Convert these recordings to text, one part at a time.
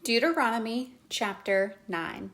Deuteronomy chapter 9.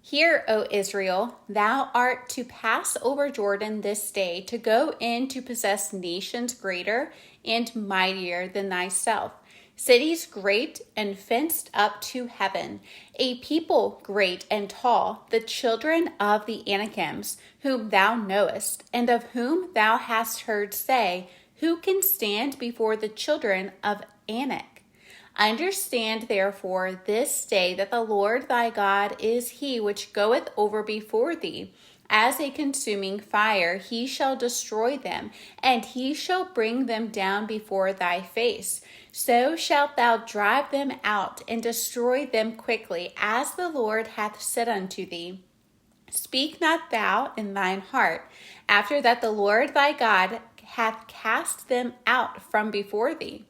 Hear, O Israel, thou art to pass over Jordan this day to go in to possess nations greater and mightier than thyself, cities great and fenced up to heaven, a people great and tall, the children of the Anakims, whom thou knowest, and of whom thou hast heard say, who can stand before the children of Anak? Understand therefore this day that the Lord thy God is he which goeth over before thee. As a consuming fire he shall destroy them, and he shall bring them down before thy face. So shalt thou drive them out, and destroy them quickly, as the Lord hath said unto thee. Speak not thou in thine heart, after that the Lord thy God hath cast them out from before thee,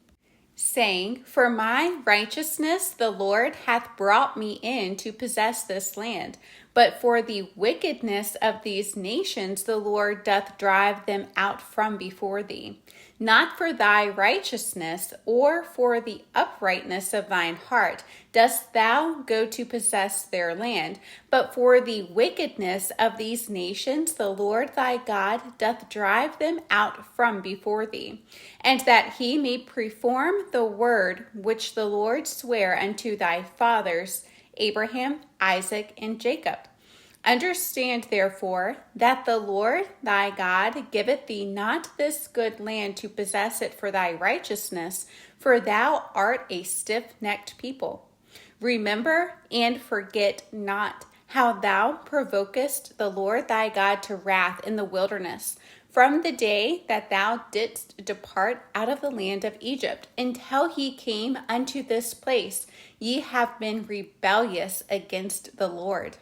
saying, for my righteousness the Lord hath brought me in to possess this land. But for the wickedness of these nations the Lord doth drive them out from before thee. Not for thy righteousness or for the uprightness of thine heart dost thou go to possess their land, but for the wickedness of these nations the Lord thy God doth drive them out from before thee, and that he may perform the word which the Lord sware unto thy fathers, Abraham, Isaac, and Jacob. Understand, therefore, that the Lord thy God giveth thee not this good land to possess it for thy righteousness, for thou art a stiff-necked people. Remember and forget not how thou provokest the Lord thy God to wrath in the wilderness, from the day that thou didst depart out of the land of Egypt, until he came unto this place. Ye have been rebellious against the Lord.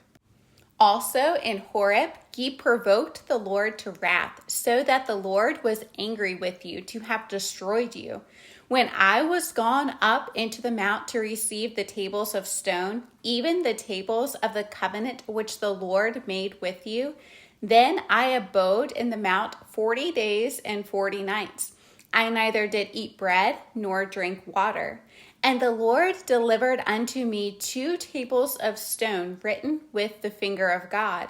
Also in Horeb ye provoked the Lord to wrath, so that the Lord was angry with you to have destroyed you. When I was gone up into the mount to receive the tables of stone, even the tables of the covenant which the Lord made with you, then I abode in the mount 40 days and 40 nights. I neither did eat bread nor drink water. And the Lord delivered unto me 2 tables of stone written with the finger of God.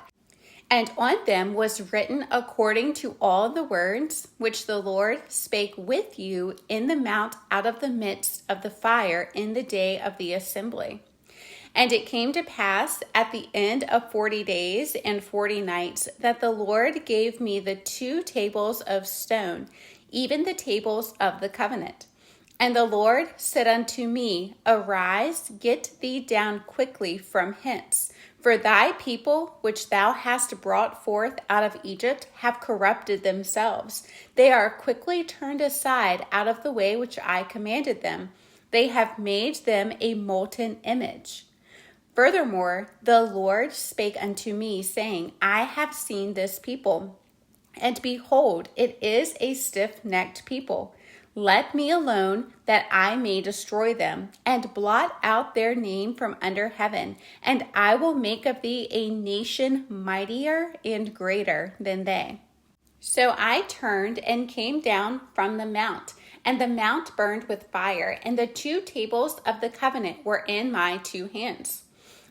And on them was written according to all the words which the Lord spake with you in the mount out of the midst of the fire in the day of the assembly. And it came to pass at the end of 40 days and 40 nights that the Lord gave me the 2 tables of stone, even the tables of the covenant. And the Lord said unto me, arise, get thee down quickly from hence. For thy people, which thou hast brought forth out of Egypt, have corrupted themselves. They are quickly turned aside out of the way which I commanded them. They have made them a molten image. Furthermore, the Lord spake unto me, saying, I have seen this people, and behold, it is a stiff-necked people. Let me alone, that I may destroy them, and blot out their name from under heaven, and I will make of thee a nation mightier and greater than they. So I turned and came down from the mount, and the mount burned with fire, and the 2 tables of the covenant were in my 2 hands.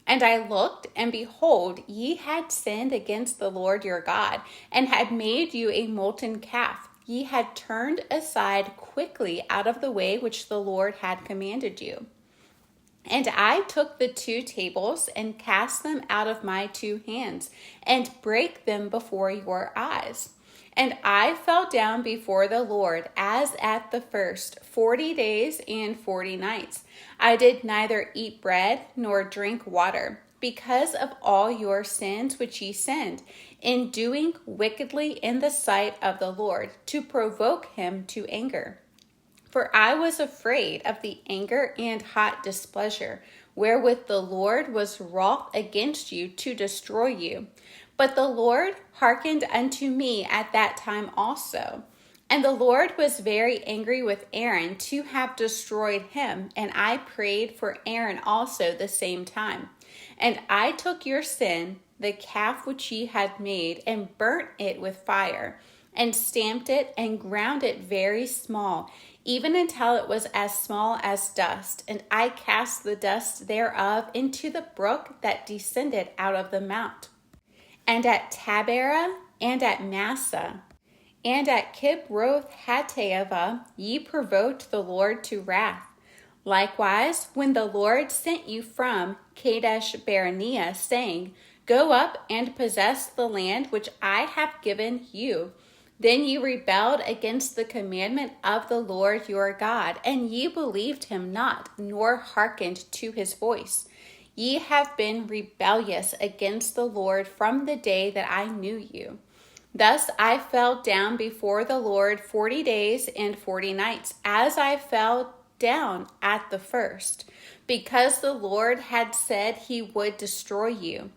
And I looked, and behold, ye had sinned against the Lord your God, and had made you a molten calf. Ye had turned aside quickly out of the way which the Lord had commanded you. And I took the 2 tables and cast them out of my 2 hands, and brake them before your eyes. And I fell down before the Lord as at the first 40 days and 40 nights. I did neither eat bread nor drink water, because of all your sins which ye sinned, in doing wickedly in the sight of the Lord, to provoke him to anger. For I was afraid of the anger and hot displeasure, wherewith the Lord was wroth against you to destroy you. But the Lord hearkened unto me at that time also. And the Lord was very angry with Aaron to have destroyed him, and I prayed for Aaron also the same time. And I took your sin, the calf which ye had made, and burnt it with fire, and stamped it and ground it very small, even until it was as small as dust. And I cast the dust thereof into the brook that descended out of the mount. And at Taberah, and at Massa, and at Kibroth Hattaavah, ye provoked the Lord to wrath. Likewise, when the Lord sent you from Kadesh Barnea, saying, Go up and possess the land which I have given you, then ye rebelled against the commandment of the Lord your God, and ye believed him not, nor hearkened to his voice. Ye have been rebellious against the Lord from the day that I knew you. Thus I fell down before the Lord 40 days and 40 nights, as I fell down at the first, because the Lord had said he would destroy you.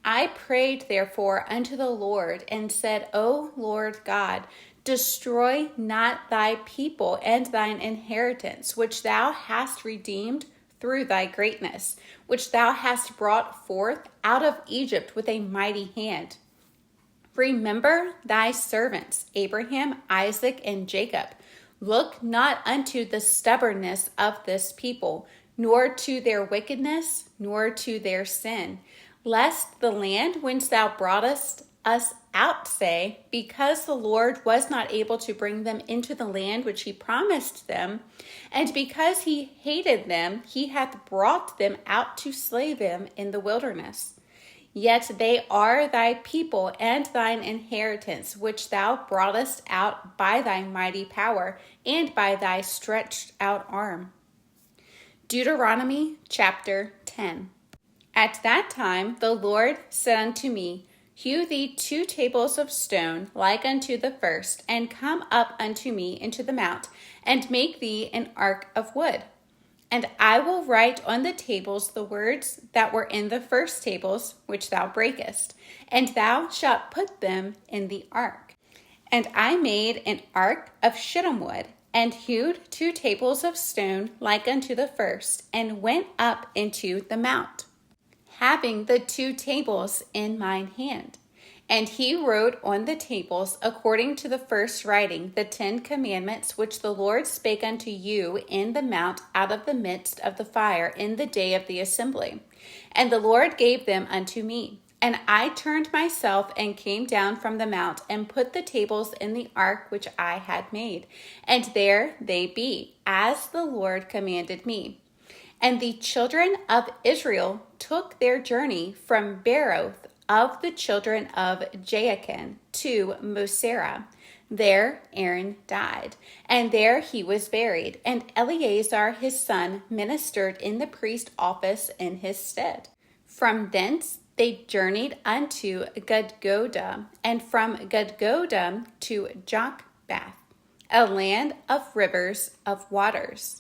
I prayed therefore unto the Lord, and said, O Lord God, destroy not thy people and thine inheritance, which thou hast redeemed through thy greatness, which thou hast brought forth out of Egypt with a mighty hand. Remember thy servants, Abraham, Isaac, and Jacob. Look not unto the stubbornness of this people, nor to their wickedness, nor to their sin, lest the land whence thou broughtest us out say, because the Lord was not able to bring them into the land which he promised them, and because he hated them, he hath brought them out to slay them in the wilderness. Yet they are thy people and thine inheritance, which thou broughtest out by thy mighty power and by thy stretched out arm. Deuteronomy chapter 10. At that time the Lord said unto me, Hew thee 2 tables of stone like unto the first, and come up unto me into the mount, and make thee an ark of wood. And I will write on the tables the words that were in the first tables which thou breakest, and thou shalt put them in the ark. And I made an ark of shittim wood, and hewed 2 tables of stone like unto the first, and went up into the mount, having the 2 tables in mine hand. And he wrote on the tables, according to the first writing, the 10 commandments which the Lord spake unto you in the mount out of the midst of the fire in the day of the assembly. And the Lord gave them unto me. And I turned myself and came down from the mount, and put the tables in the ark which I had made. And there they be, as the Lord commanded me. And the children of Israel took their journey from Beeroth of the children of Jaakan to Moserah. There Aaron died, and there he was buried, and Eleazar his son ministered in the priest office in his stead. From thence they journeyed unto Gudgodah, and from Gudgodah to Jokbath, a land of rivers of waters.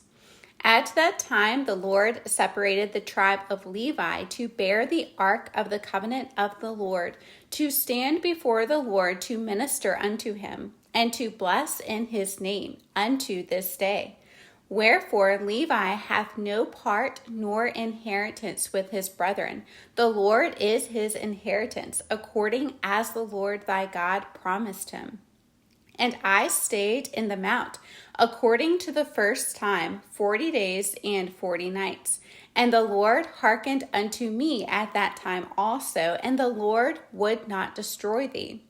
At that time the Lord separated the tribe of Levi to bear the ark of the covenant of the Lord, to stand before the Lord to minister unto him, and to bless in his name unto this day. Wherefore Levi hath no part nor inheritance with his brethren. The Lord is his inheritance, according as the Lord thy God promised him. And I stayed in the mount, according to the first time, 40 days and 40 nights. And the Lord hearkened unto me at that time also, and the Lord would not destroy thee.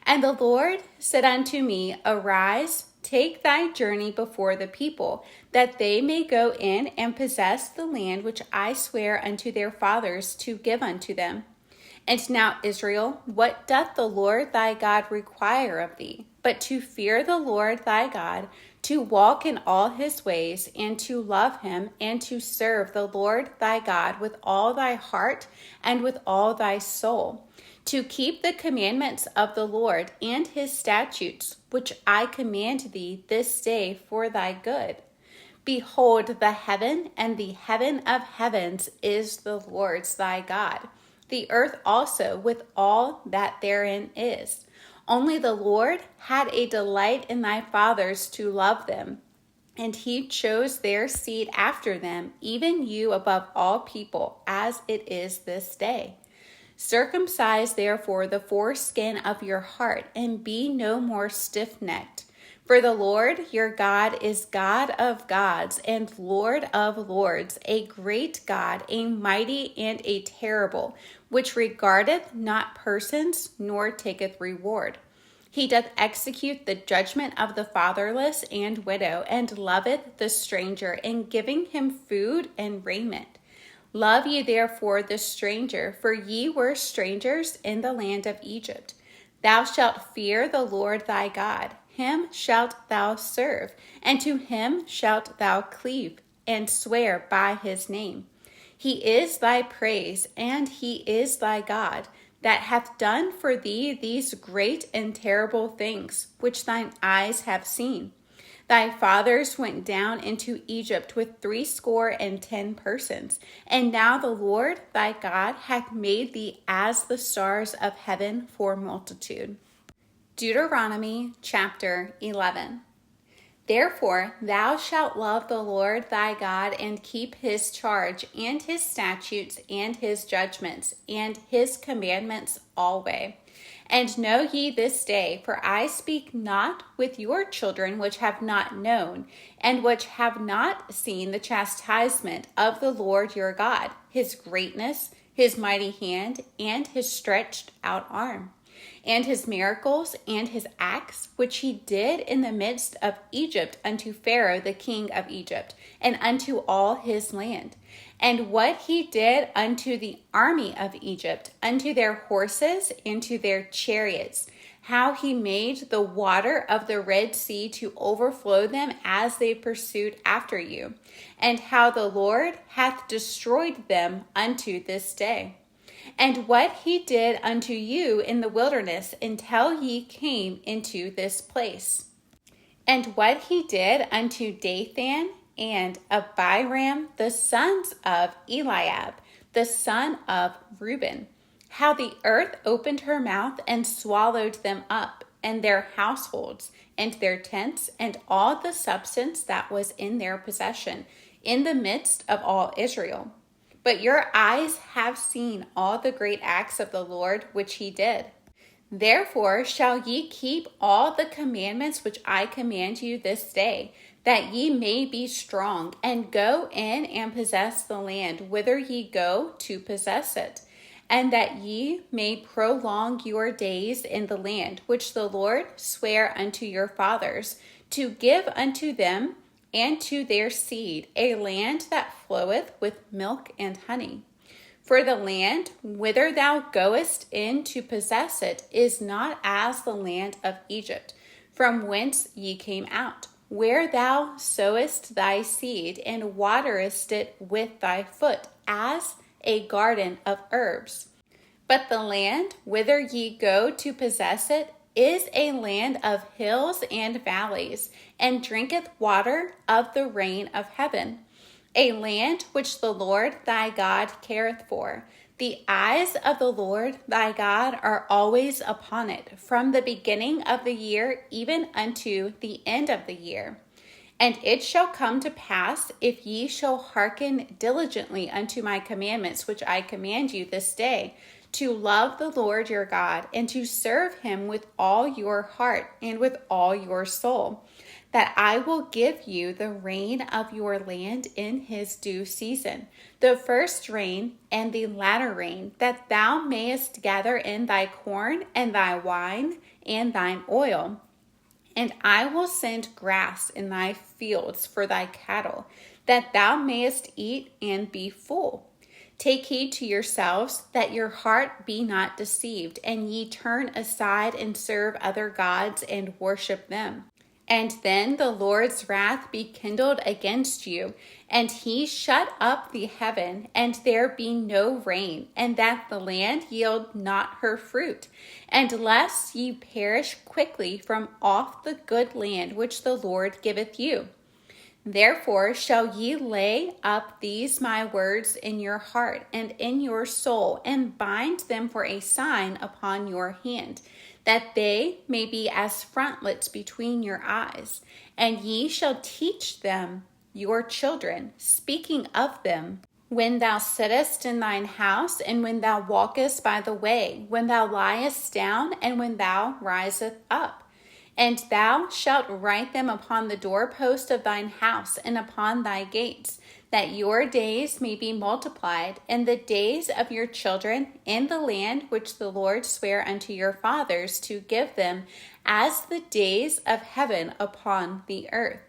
And the Lord said unto me, Arise, take thy journey before the people, that they may go in and possess the land which I swear unto their fathers to give unto them. And now, Israel, what doth the Lord thy God require of thee, but to fear the Lord thy God, to walk in all his ways, and to love him, and to serve the Lord thy God with all thy heart and with all thy soul, to keep the commandments of the Lord and his statutes, which I command thee this day for thy good. Behold, the heaven and the heaven of heavens is the Lord's thy God, the earth also with all that therein is. Only the Lord had a delight in thy fathers to love them, and he chose their seed after them, even you above all people, as it is this day. Circumcise therefore the foreskin of your heart, and be no more stiff-necked. For the Lord your God is God of gods and Lord of lords, a great God, a mighty and a terrible, which regardeth not persons, nor taketh reward. He doth execute the judgment of the fatherless and widow, and loveth the stranger, in giving him food and raiment. Love ye therefore the stranger, for ye were strangers in the land of Egypt. Thou shalt fear the Lord thy God. Him shalt thou serve, and to him shalt thou cleave, and swear by his name. He is thy praise, and he is thy God, that hath done for thee these great and terrible things, which thine eyes have seen. Thy fathers went down into Egypt with 70 persons, and now the Lord thy God hath made thee as the stars of heaven for multitude. Deuteronomy chapter 11. Therefore thou shalt love the Lord thy God, and keep his charge, and his statutes, and his judgments, and his commandments always. And know ye this day, for I speak not with your children which have not known, and which have not seen the chastisement of the Lord your God, his greatness, his mighty hand, and his stretched out arm, and his miracles, and his acts, which he did in the midst of Egypt unto Pharaoh the king of Egypt, and unto all his land. And what he did unto the army of Egypt, unto their horses, and to their chariots, how he made the water of the Red Sea to overflow them as they pursued after you, and how the Lord hath destroyed them unto this day. And what he did unto you in the wilderness until ye came into this place. And what he did unto Dathan and Abiram, the sons of Eliab, the son of Reuben, how the earth opened her mouth and swallowed them up, and their households, and their tents, and all the substance that was in their possession, in the midst of all Israel. But your eyes have seen all the great acts of the Lord which he did. Therefore shall ye keep all the commandments which I command you this day, that ye may be strong, and go in and possess the land whither ye go to possess it, and that ye may prolong your days in the land which the Lord sware unto your fathers, to give unto them and to their seed, a land that floweth with milk and honey. For the land whither thou goest in to possess it is not as the land of Egypt, from whence ye came out, where thou sowest thy seed, and waterest it with thy foot, as a garden of herbs. But the land whither ye go to possess it is a land of hills and valleys, and drinketh water of the rain of heaven, a land which the Lord thy God careth for. The eyes of the Lord thy God are always upon it, from the beginning of the year even unto the end of the year. And it shall come to pass, if ye shall hearken diligently unto my commandments which I command you this day, to love the Lord your God, and to serve him with all your heart and with all your soul, that I will give you the rain of your land in his due season, the first rain and the latter rain, that thou mayest gather in thy corn and thy wine and thine oil. And I will send grass in thy fields for thy cattle, that thou mayest eat and be full. Take heed to yourselves, that your heart be not deceived, and ye turn aside and serve other gods and worship them. And then the Lord's wrath be kindled against you, and he shut up the heaven, and there be no rain, and that the land yield not her fruit, and lest ye perish quickly from off the good land which the Lord giveth you. Therefore shall ye lay up these my words in your heart and in your soul, and bind them for a sign upon your hand, that they may be as frontlets between your eyes. And ye shall teach them your children, speaking of them, when thou sittest in thine house, and when thou walkest by the way, when thou liest down, and when thou risest up. And thou shalt write them upon the doorpost of thine house and upon thy gates, that your days may be multiplied, and the days of your children in the land which the Lord sware unto your fathers to give them, as the days of heaven upon the earth.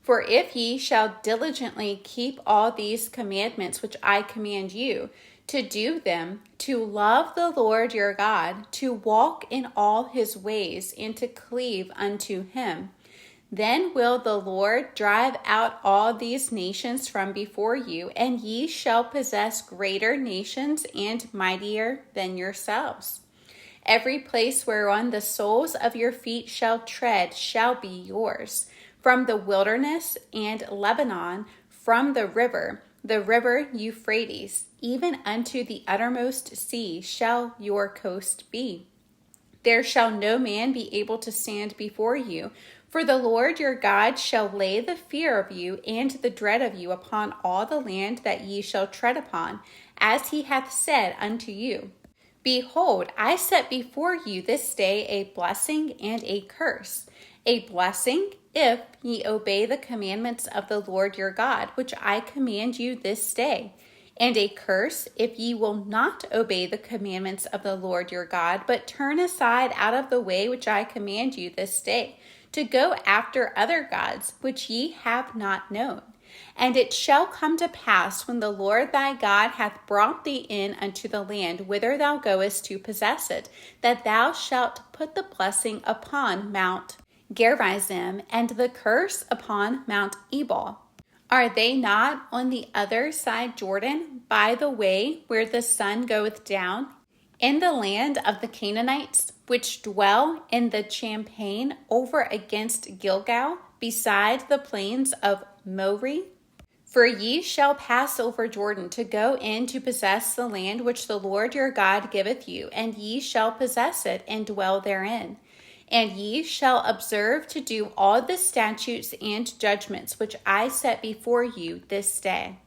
For if ye shall diligently keep all these commandments which I command you, to do them, to love the Lord your God, to walk in all his ways, and to cleave unto him, then will the Lord drive out all these nations from before you, and ye shall possess greater nations and mightier than yourselves. Every place whereon the soles of your feet shall tread shall be yours. From the wilderness and Lebanon, from the river Euphrates, even unto the uttermost sea shall your coast be. There shall no man be able to stand before you, for the Lord your God shall lay the fear of you and the dread of you upon all the land that ye shall tread upon, as he hath said unto you. Behold, I set before you this day a blessing and a curse. A blessing, if ye obey the commandments of the Lord your God, which I command you this day. And a curse, if ye will not obey the commandments of the Lord your God, but turn aside out of the way which I command you this day, to go after other gods, which ye have not known. And it shall come to pass, when the Lord thy God hath brought thee in unto the land whither thou goest to possess it, that thou shalt put the blessing upon Mount Gerizim, and the curse upon Mount Ebal. Are they not on the other side Jordan, by the way where the sun goeth down, in the land of the Canaanites, which dwell in the champaign over against Gilgal, beside the plains of Moreh? For ye shall pass over Jordan to go in to possess the land which the Lord your God giveth you, and ye shall possess it and dwell therein. And ye shall observe to do all the statutes and judgments which I set before you this day.